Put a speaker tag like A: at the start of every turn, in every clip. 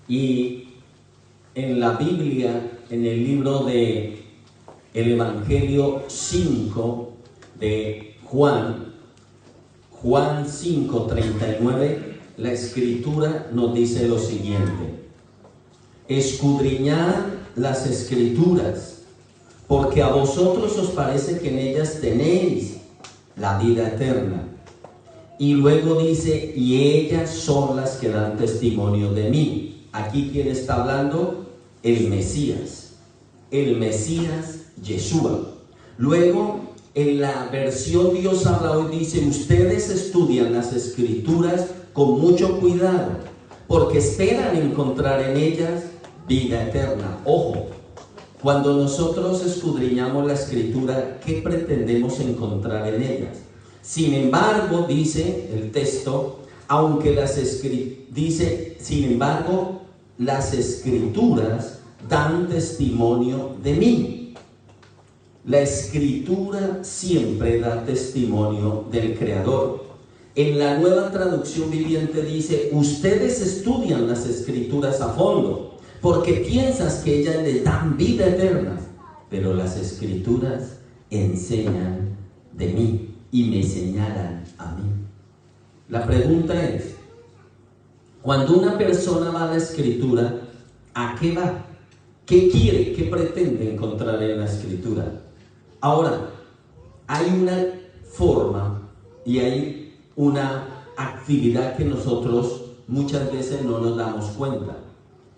A: Y en la Biblia, en el libro de el Evangelio 5 de Juan 5:39, la Escritura nos dice lo siguiente: escudriñad las Escrituras, porque a vosotros os parece que en ellas tenéis la vida eterna. Y luego dice, y ellas son las que dan testimonio de mí. Aquí, ¿quién está hablando? El Mesías Yeshua. Luego, en la versión Dios habla hoy, dice, ustedes estudian las Escrituras con mucho cuidado, porque esperan encontrar en ellas vida eterna. Ojo, cuando nosotros escudriñamos la Escritura, ¿qué pretendemos encontrar en ellas? Sin embargo, dice el texto, sin embargo, las Escrituras dan testimonio de mí. La Escritura siempre da testimonio del Creador. En la Nueva Traducción Viviente dice, ustedes estudian las Escrituras a fondo, porque piensas que ellas les dan vida eterna, pero las Escrituras enseñan de mí y me señalan a mí. La pregunta es, cuando una persona va a la Escritura, ¿a qué va? ¿Qué quiere? ¿Qué pretende encontrar en la Escritura? Ahora, hay una forma y hay una actividad que nosotros muchas veces no nos damos cuenta,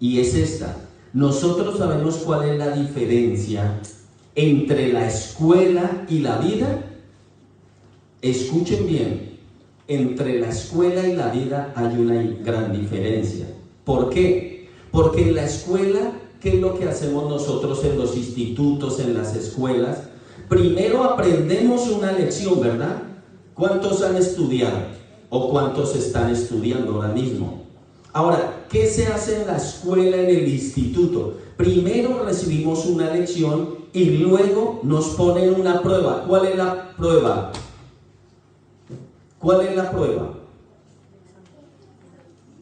A: y es esta. Nosotros sabemos cuál es la diferencia entre la escuela y la vida. Escuchen bien, entre la escuela y la vida hay una gran diferencia. ¿Por qué? Porque en la escuela, ¿qué es lo que hacemos nosotros en los institutos, en las escuelas? Primero aprendemos una lección, ¿verdad? ¿Cuántos han estudiado? ¿O cuántos están estudiando ahora mismo? Ahora, ¿qué se hace en la escuela, en el instituto? Primero recibimos una lección y luego nos ponen una prueba. ¿Cuál es la prueba? ¿Cuál es la prueba?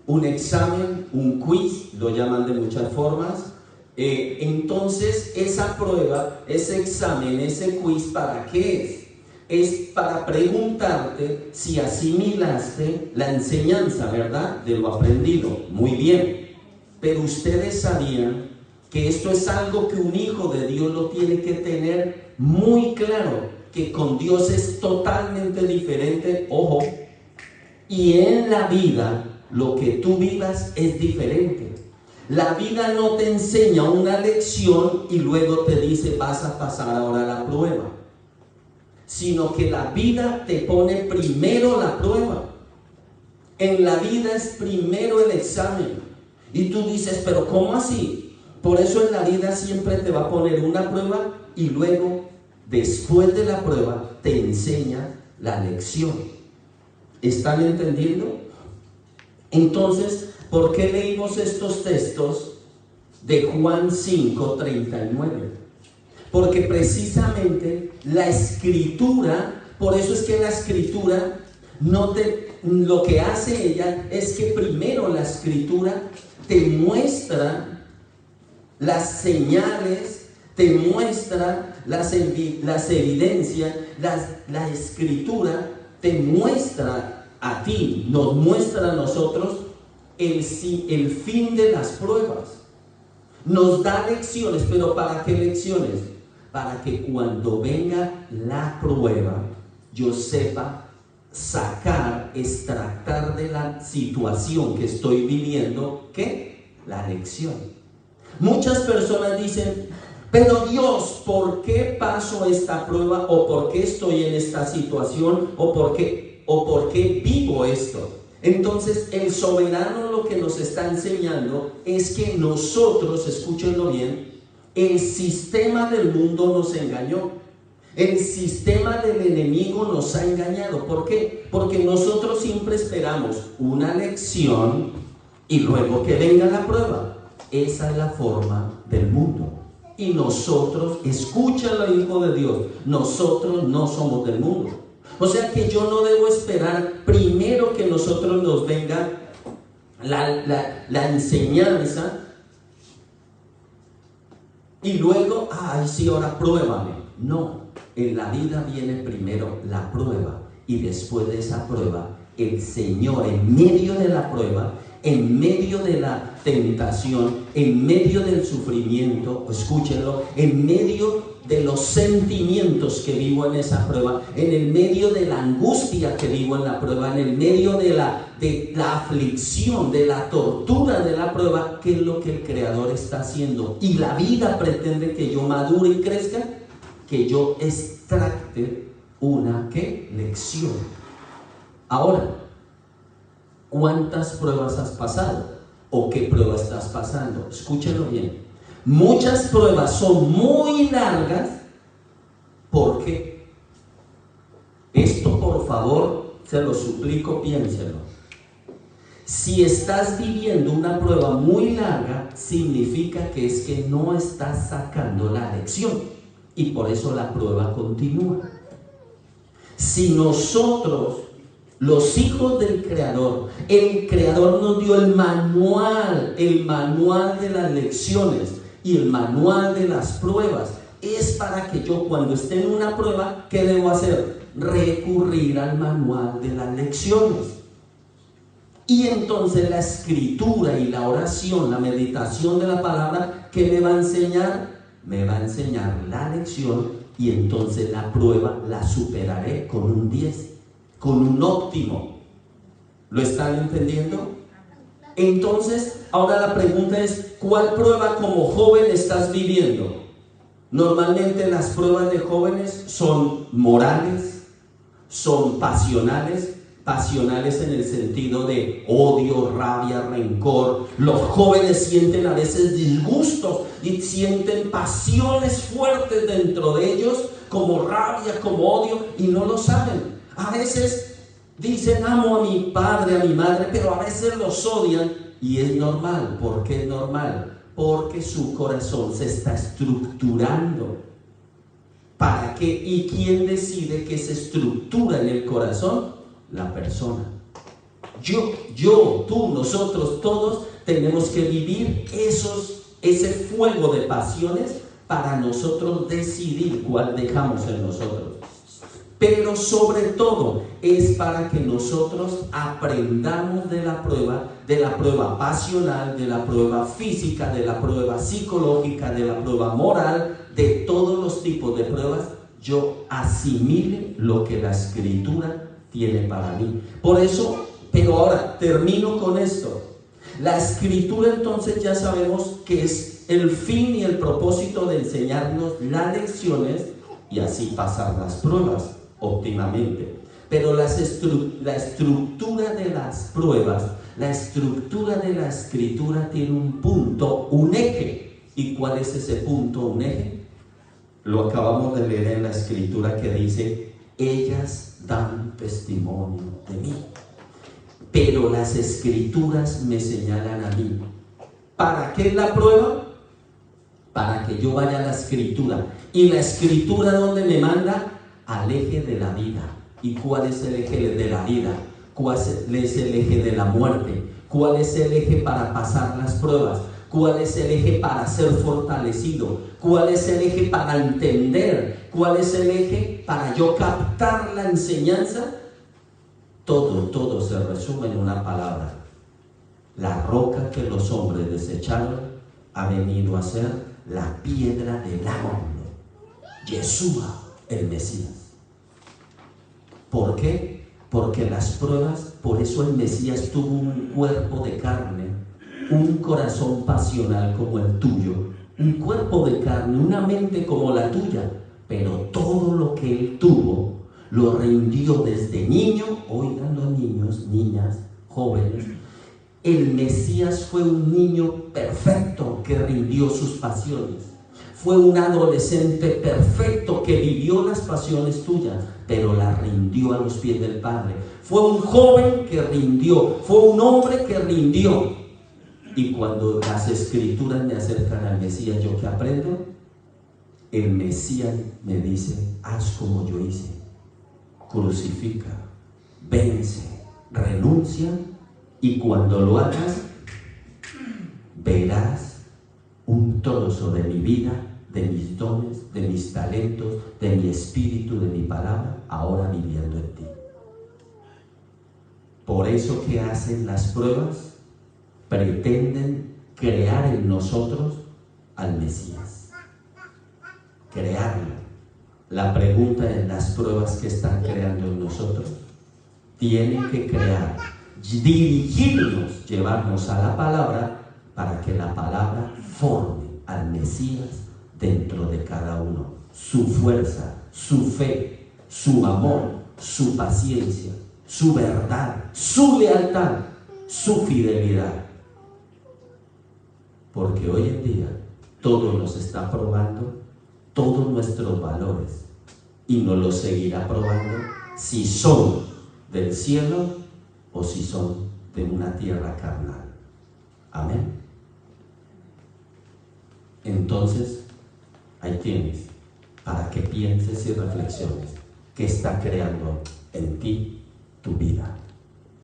A: Un examen, un quiz, lo llaman de muchas formas. Entonces, esa prueba, ese examen, ese quiz, ¿para qué es? Es para preguntarte si asimilaste la enseñanza, ¿verdad?, de lo aprendido. Muy bien. Pero ustedes sabían que esto es algo que un hijo de Dios lo tiene que tener muy claro, que con Dios es totalmente diferente. Ojo, y en la vida lo que tú vivas es diferente. La vida no te enseña una lección y luego te dice vas a pasar ahora la prueba, sino que la vida te pone primero la prueba. En la vida es primero el examen y tú dices, pero ¿cómo así? Por eso en la vida siempre te va a poner una prueba y luego, después de la prueba, te enseña la lección. ¿Están entendiendo? Entonces, ¿por qué leímos estos textos de Juan 5:39? Porque precisamente la Escritura, por eso es que la Escritura lo que hace ella es que primero la Escritura te muestra las señales, te muestra las evidencias. La Escritura te muestra a ti, nos muestra a nosotros el fin de las pruebas. Nos da lecciones, pero ¿para qué lecciones? Para que cuando venga la prueba, yo sepa extractar de la situación que estoy viviendo, ¿qué? La lección. Muchas personas dicen, pero Dios, ¿por qué paso esta prueba? ¿O por qué estoy en esta situación? ¿O por qué vivo esto? Entonces el soberano lo que nos está enseñando es que nosotros, escúchenlo bien, el sistema del mundo nos engañó. El sistema del enemigo nos ha engañado. ¿Por qué? Porque nosotros siempre esperamos una lección y luego que venga la prueba. Esa es la forma del mundo. Y nosotros, escúchalo, hijo de Dios, nosotros no somos del mundo. O sea que yo no debo esperar primero que nosotros nos venga la enseñanza, y luego, ay sí, ahora pruébame. No, en la vida viene primero la prueba, y después de esa prueba, el Señor, en medio de la prueba, en medio de la tentación, en medio del sufrimiento, escúchenlo, en medio de los sentimientos que vivo en esa prueba, en el medio de la angustia que vivo en la prueba, en el medio de la aflicción, de la tortura de la prueba, ¿qué es lo que el Creador está haciendo? Y la vida pretende que yo madure y crezca, que yo extracte una ¿qué? Lección. Ahora, ¿cuántas pruebas has pasado? ¿O qué prueba estás pasando? Escúchenlo bien. Muchas pruebas son muy largas. ¿Por qué? Esto, por favor, se lo suplico, piénselo. Si estás viviendo una prueba muy larga, significa que es que no estás sacando la lección, y por eso la prueba continúa. Si nosotros, los hijos del Creador, el Creador nos dio el manual de las lecciones y el manual de las pruebas, es para que yo, cuando esté en una prueba, ¿qué debo hacer? Recurrir al manual de las lecciones. Y entonces la escritura y la oración, la meditación de la palabra, ¿qué me va a enseñar? Me va a enseñar la lección, y entonces la prueba la superaré con un 10, con un óptimo. ¿Lo están entendiendo? Entonces, ahora la pregunta es, ¿cuál prueba como joven estás viviendo? Normalmente las pruebas de jóvenes son morales, son pasionales en el sentido de odio, rabia, rencor. Los jóvenes sienten a veces disgustos y sienten pasiones fuertes dentro de ellos, como rabia, como odio, y no lo saben. A veces dicen amo a mi padre, a mi madre, pero a veces los odian, y es normal. ¿Por qué es normal? Porque su corazón se está estructurando. ¿Para qué? ¿Y quién decide qué se estructura en el corazón? La persona. Yo, tú, nosotros, todos tenemos que vivir ese fuego de pasiones para nosotros decidir cuál dejamos en nosotros. Pero sobre todo es para que nosotros aprendamos de la prueba pasional, de la prueba física, de la prueba psicológica, de la prueba moral, de todos los tipos de pruebas. Yo asimile lo que la Escritura tiene para mí. Por eso, pero ahora termino con esto. La Escritura, entonces, ya sabemos que es el fin y el propósito de enseñarnos las lecciones y así pasar las pruebas óptimamente. Pero la estructura de las pruebas, la estructura de la Escritura tiene un punto, un eje. ¿Y cuál es ese punto, un eje? Lo acabamos de leer en la Escritura, que dice: ellas dan testimonio de mí. Pero las Escrituras me señalan a mí. ¿Para qué es la prueba? Para que yo vaya a la Escritura. ¿Y la Escritura dónde me manda? Al eje de la vida. ¿Y cuál es el eje de la vida? ¿Cuál es el eje de la muerte? ¿Cuál es el eje para pasar las pruebas? ¿Cuál es el eje para ser fortalecido? ¿Cuál es el eje para entender? ¿Cuál es el eje para yo captar la enseñanza? Todo se resume en una palabra: la roca que los hombres desecharon ha venido a ser la piedra del ángulo, Yeshua, el Mesías. ¿Por qué? Porque las pruebas, por eso el Mesías tuvo un cuerpo de carne, un corazón pasional como el tuyo, un cuerpo de carne, una mente como la tuya, pero todo lo que él tuvo lo rindió desde niño. Oigan los niños, niñas, jóvenes, el Mesías fue un niño perfecto que rindió sus pasiones. Fue un adolescente perfecto que vivió las pasiones tuyas, pero las rindió a los pies del Padre. Fue un joven que rindió, fue un hombre que rindió. Y cuando las Escrituras me acercan al Mesías, ¿yo qué aprendo? El Mesías me dice: haz como yo hice, crucifica, vence, renuncia Y cuando lo hagas, verás un trozo de mi vida, de mis dones, de mis talentos, de mi espíritu, de mi palabra, ahora viviendo en ti. Por eso que hacen las pruebas, pretenden crear en nosotros al Mesías. Crearlo. La pregunta es, las pruebas que están creando en nosotros, tienen que crear, dirigirnos, llevarnos a la palabra, para que la palabra forme al Mesías dentro de cada uno. Su fuerza, su fe, su amor, su paciencia, su verdad, su lealtad, su fidelidad. Porque hoy en día todo nos está probando todos nuestros valores y nos los seguirá probando si son del cielo o si son de una tierra carnal. Amén. Entonces, ahí tienes, para que pienses y reflexiones qué está creando en ti tu vida.